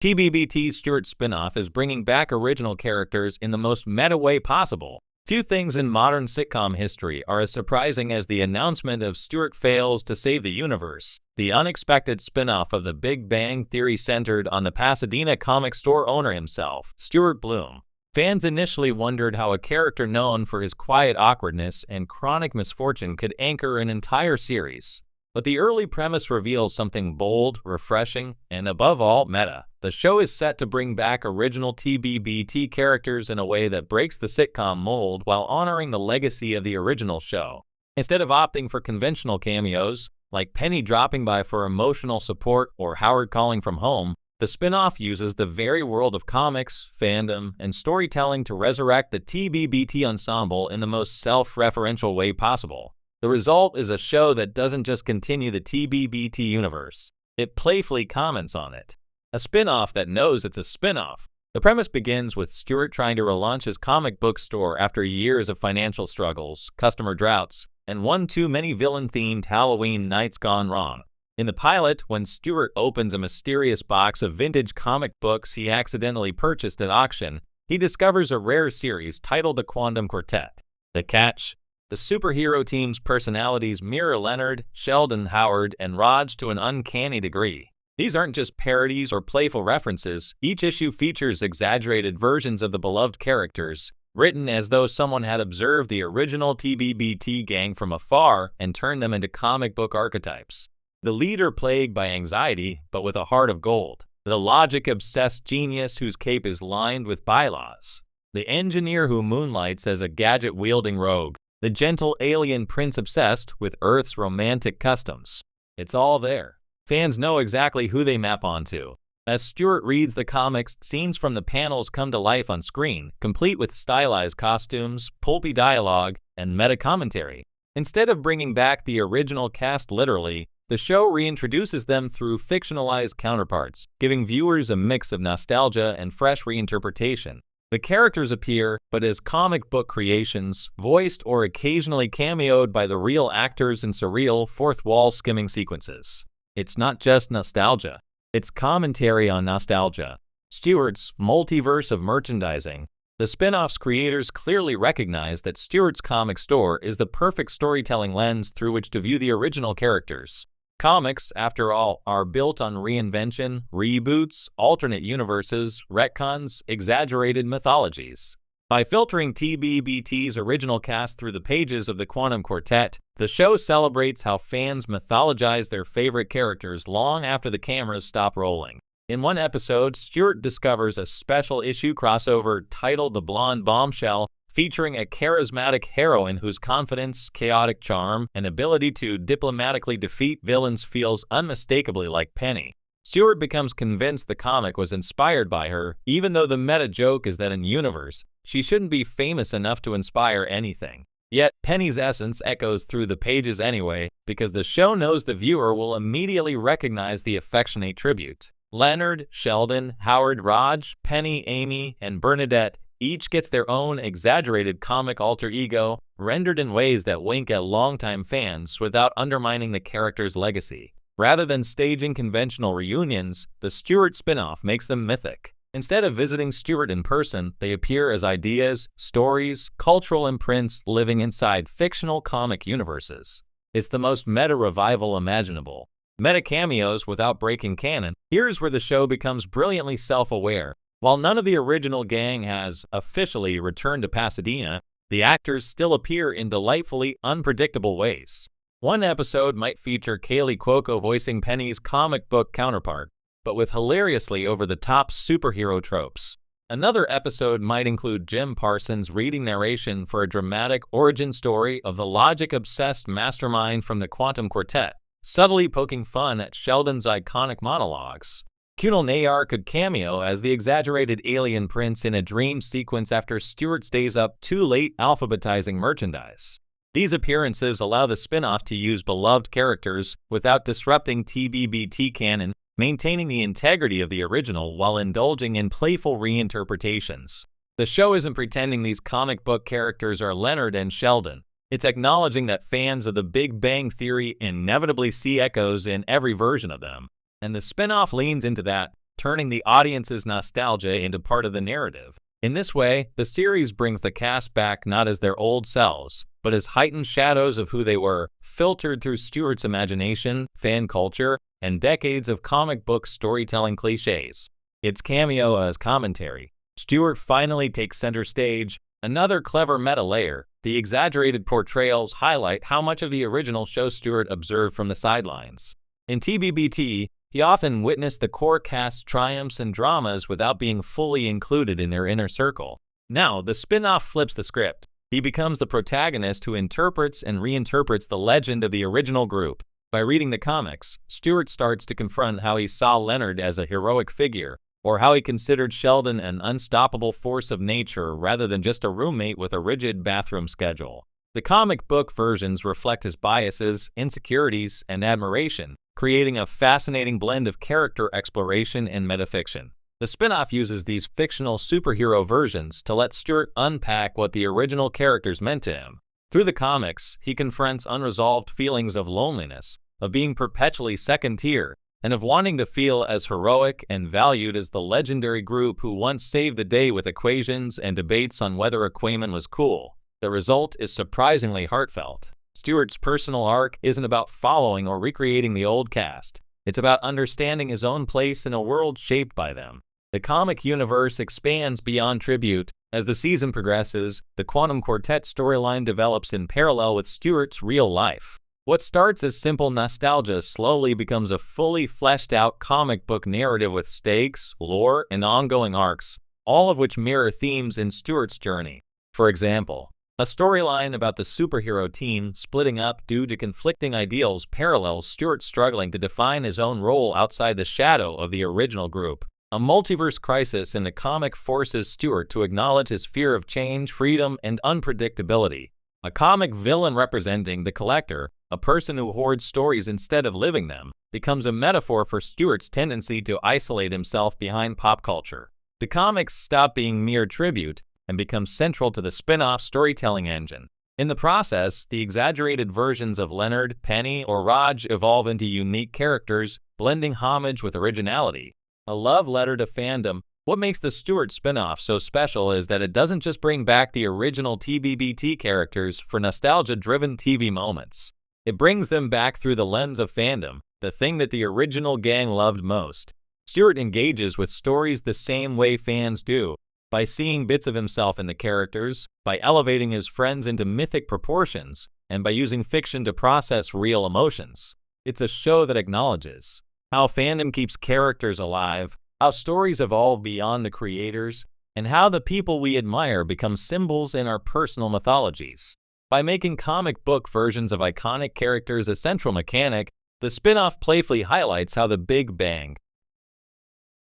TBBT's Stuart spinoff is bringing back original characters in the most meta way possible. Few things in modern sitcom history are as surprising as the announcement of Stuart fails to save the universe. The unexpected spinoff of The Big Bang Theory centered on the Pasadena comic store owner himself, Stuart Bloom. Fans initially wondered how a character known for his quiet awkwardness and chronic misfortune could anchor an entire series. But the early premise reveals something bold, refreshing, and above all, meta. The show is set to bring back original TBBT characters in a way that breaks the sitcom mold while honoring the legacy of the original show. Instead of opting for conventional cameos, like Penny dropping by for emotional support or Howard calling from home, the spin-off uses the very world of comics, fandom, and storytelling to resurrect the TBBT ensemble in the most self-referential way possible. The result is a show that doesn't just continue the TBBT universe, it playfully comments on it. A spin-off that knows it's a spin-off. The premise begins with Stuart trying to relaunch his comic book store after years of financial struggles, customer droughts, and one too many villain-themed Halloween nights gone wrong. In the pilot, when Stuart opens a mysterious box of vintage comic books he accidentally purchased at auction, he discovers a rare series titled The Quantum Quartet. The catch? The superhero team's personalities mirror Leonard, Sheldon, Howard, and Raj to an uncanny degree. These aren't just parodies or playful references. Each issue features exaggerated versions of the beloved characters, written as though someone had observed the original TBBT gang from afar and turned them into comic book archetypes. The leader plagued by anxiety, but with a heart of gold. The logic-obsessed genius whose cape is lined with bylaws. The engineer who moonlights as a gadget-wielding rogue. The gentle alien prince obsessed with Earth's romantic customs. It's all there. Fans know exactly who they map onto. As Stuart reads the comics, scenes from the panels come to life on screen, complete with stylized costumes, pulpy dialogue, and meta-commentary. Instead of bringing back the original cast literally, the show reintroduces them through fictionalized counterparts, giving viewers a mix of nostalgia and fresh reinterpretation. The characters appear, but as comic book creations, voiced or occasionally cameoed by the real actors in surreal, fourth-wall skimming sequences. It's not just nostalgia. It's commentary on nostalgia. Stuart's multiverse of merchandising. The spin-off's creators clearly recognize that Stuart's comic store is the perfect storytelling lens through which to view the original characters. Comics, after all, are built on reinvention, reboots, alternate universes, retcons, exaggerated mythologies. By filtering TBBT's original cast through the pages of the Quantum Quartet, the show celebrates how fans mythologize their favorite characters long after the cameras stop rolling. In one episode, Stuart discovers a special issue crossover titled The Blonde Bombshell, featuring a charismatic heroine whose confidence, chaotic charm, and ability to diplomatically defeat villains feels unmistakably like Penny. Stuart becomes convinced the comic was inspired by her, even though the meta joke is that in universe, she shouldn't be famous enough to inspire anything. Yet, Penny's essence echoes through the pages anyway, because the show knows the viewer will immediately recognize the affectionate tribute. Leonard, Sheldon, Howard, Raj, Penny, Amy, and Bernadette each gets their own exaggerated comic alter ego, rendered in ways that wink at longtime fans without undermining the character's legacy. Rather than staging conventional reunions, the Stuart spin-off makes them mythic. Instead of visiting Stuart in person, they appear as ideas, stories, cultural imprints living inside fictional comic universes. It's the most meta revival imaginable. Meta cameos without breaking canon. Here's where the show becomes brilliantly self-aware. While none of the original gang has officially returned to Pasadena, the actors still appear in delightfully unpredictable ways. One episode might feature Kaylee Cuoco voicing Penny's comic book counterpart, but with hilariously over-the-top superhero tropes. Another episode might include Jim Parsons reading narration for a dramatic origin story of the logic-obsessed mastermind from the Quantum Quartet, subtly poking fun at Sheldon's iconic monologues. Kunal Nayar could cameo as the exaggerated alien prince in a dream sequence after Stuart stays up too late alphabetizing merchandise. These appearances allow the spin-off to use beloved characters without disrupting TBBT canon, maintaining the integrity of the original while indulging in playful reinterpretations. The show isn't pretending these comic book characters are Leonard and Sheldon. It's acknowledging that fans of The Big Bang Theory inevitably see echoes in every version of them. And the spin-off leans into that. turning the audience's nostalgia into part of the narrative. In this way, the series brings the cast back not as their old selves, but as heightened shadows of who they were, filtered through Stuart's imagination, fan culture, and decades of comic book storytelling cliches. Its cameo as commentary. Stuart finally takes center stage, another clever meta layer. The exaggerated portrayals highlight how much of the original show Stuart observed from the sidelines. In TBBT, he often witnessed the core cast's triumphs and dramas without being fully included in their inner circle. Now, the spin-off flips the script. He becomes the protagonist who interprets and reinterprets the legend of the original group. By reading the comics, Stuart starts to confront how he saw Leonard as a heroic figure, or how he considered Sheldon an unstoppable force of nature rather than just a roommate with a rigid bathroom schedule. The comic book versions reflect his biases, insecurities, and admiration, creating a fascinating blend of character exploration and metafiction. The spin-off uses these fictional superhero versions to let Stuart unpack what the original characters meant to him. Through the comics, he confronts unresolved feelings of loneliness, of being perpetually second-tier, and of wanting to feel as heroic and valued as the legendary group who once saved the day with equations and debates on whether a Quayman was cool. The result is surprisingly heartfelt. Stuart's personal arc isn't about following or recreating the old cast. It's about understanding his own place in a world shaped by them. The comic universe expands beyond tribute. As the season progresses, the Quantum Quartet storyline develops in parallel with Stuart's real life. What starts as simple nostalgia slowly becomes a fully fleshed-out comic book narrative with stakes, lore, and ongoing arcs, all of which mirror themes in Stuart's journey. For example, a storyline about the superhero team splitting up due to conflicting ideals parallels Stuart struggling to define his own role outside the shadow of the original group. A multiverse crisis in the comic forces Stuart to acknowledge his fear of change, freedom, and unpredictability. A comic villain representing the collector, a person who hoards stories instead of living them, becomes a metaphor for Stuart's tendency to isolate himself behind pop culture. The comics stop being mere tribute and become central to the spin-off storytelling engine. In the process, the exaggerated versions of Leonard, Penny, or Raj evolve into unique characters, blending homage with originality. A love letter to fandom. What makes the Stuart spin-off so special is that it doesn't just bring back the original TBBT characters for nostalgia-driven TV moments. It brings them back through the lens of fandom, the thing that the original gang loved most. Stuart engages with stories the same way fans do, by seeing bits of himself in the characters, by elevating his friends into mythic proportions, and by using fiction to process real emotions. It's a show that acknowledges how fandom keeps characters alive, how stories evolve beyond the creators, and how the people we admire become symbols in our personal mythologies. By making comic book versions of iconic characters a central mechanic, the spin-off playfully highlights how the Big Bang,